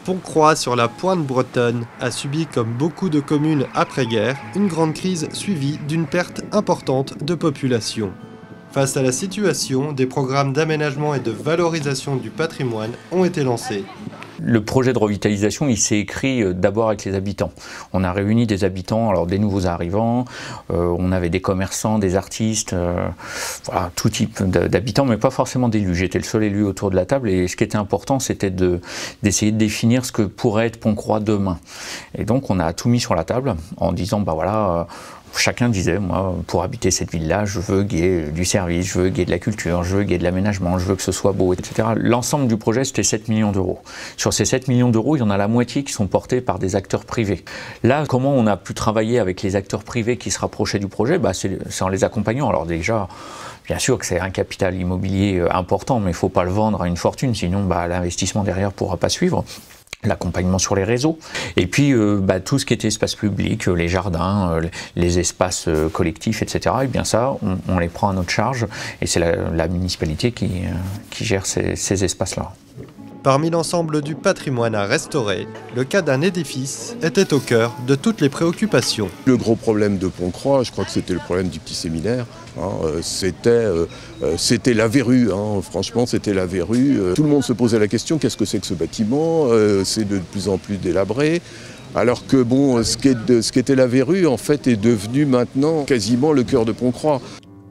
Pontcroix, sur la pointe bretonne, a subi, comme beaucoup de communes après-guerre, une grande crise suivie d'une perte importante de population. Face à la situation, des programmes d'aménagement et de valorisation du patrimoine ont été lancés. Le projet de revitalisation, il s'est écrit d'abord avec les habitants. On a réuni des habitants, alors des nouveaux arrivants, on avait des commerçants, des artistes, voilà, tout type d'habitants, mais pas forcément d'élus. J'étais le seul élu autour de la table et ce qui était important, c'était d'essayer de définir ce que pourrait être Pontcroix demain. Et donc on a tout mis sur la table en disant, bah voilà, chacun disait, moi, pour habiter cette ville-là, je veux qu'il y ait du service, je veux qu'il y ait de la culture, je veux qu'il y ait de l'aménagement, je veux que ce soit beau, etc. L'ensemble du projet, c'était 7 millions d'euros. Sur ces 7 millions d'euros, il y en a la moitié qui sont portés par des acteurs privés. Là, comment on a pu travailler avec les acteurs privés qui se rapprochaient du projet? Bah, c'est en les accompagnant. Alors déjà, bien sûr que c'est un capital immobilier important, mais il ne faut pas le vendre à une fortune, sinon bah, l'investissement derrière ne pourra pas suivre. L'accompagnement sur les réseaux, et puis tout ce qui était espace public, les jardins, les espaces collectifs, etc. Et bien ça, on les prend à notre charge, et c'est la municipalité qui gère ces espaces-là. Parmi l'ensemble du patrimoine à restaurer, le cas d'un édifice était au cœur de toutes les préoccupations. Le gros problème de Pontcroix, je crois que c'était le problème du petit séminaire, c'était la verrue, franchement c'était la verrue. Tout le monde se posait la question, qu'est-ce que c'est que ce bâtiment? C'est de plus en plus délabré. Alors que bon, ce qui était la verrue en fait est devenu maintenant quasiment le cœur de Pontcroix.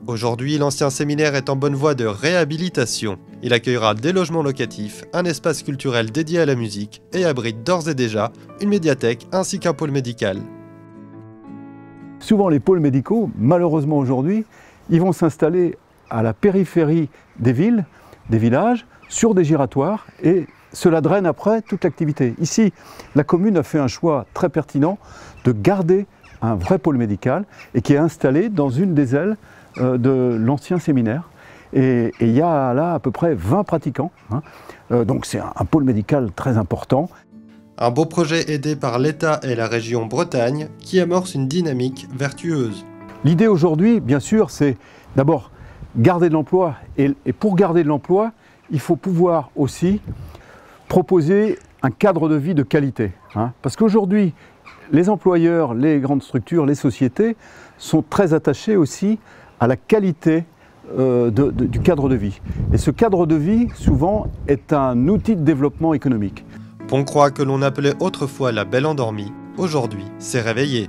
Aujourd'hui, l'ancien séminaire est en bonne voie de réhabilitation. Il accueillera des logements locatifs, un espace culturel dédié à la musique et abrite d'ores et déjà une médiathèque ainsi qu'un pôle médical. Souvent les pôles médicaux, malheureusement aujourd'hui, ils vont s'installer à la périphérie des villes, des villages, sur des giratoires et cela draine après toute l'activité. Ici, la commune a fait un choix très pertinent de garder un vrai pôle médical et qui est installé dans une des ailes de l'ancien séminaire. Et il y a là à peu près 20 pratiquants, donc c'est un pôle médical très important. Un beau projet aidé par l'État et la région Bretagne qui amorce une dynamique vertueuse. L'idée aujourd'hui, bien sûr, c'est d'abord garder de l'emploi. Et pour garder de l'emploi, il faut pouvoir aussi proposer un cadre de vie de qualité. Parce qu'aujourd'hui, les employeurs, les grandes structures, les sociétés sont très attachés aussi à la qualité du cadre de vie. Et ce cadre de vie, souvent, est un outil de développement économique. Pontcroix, que l'on appelait autrefois la Belle Endormie, aujourd'hui s'est réveillé.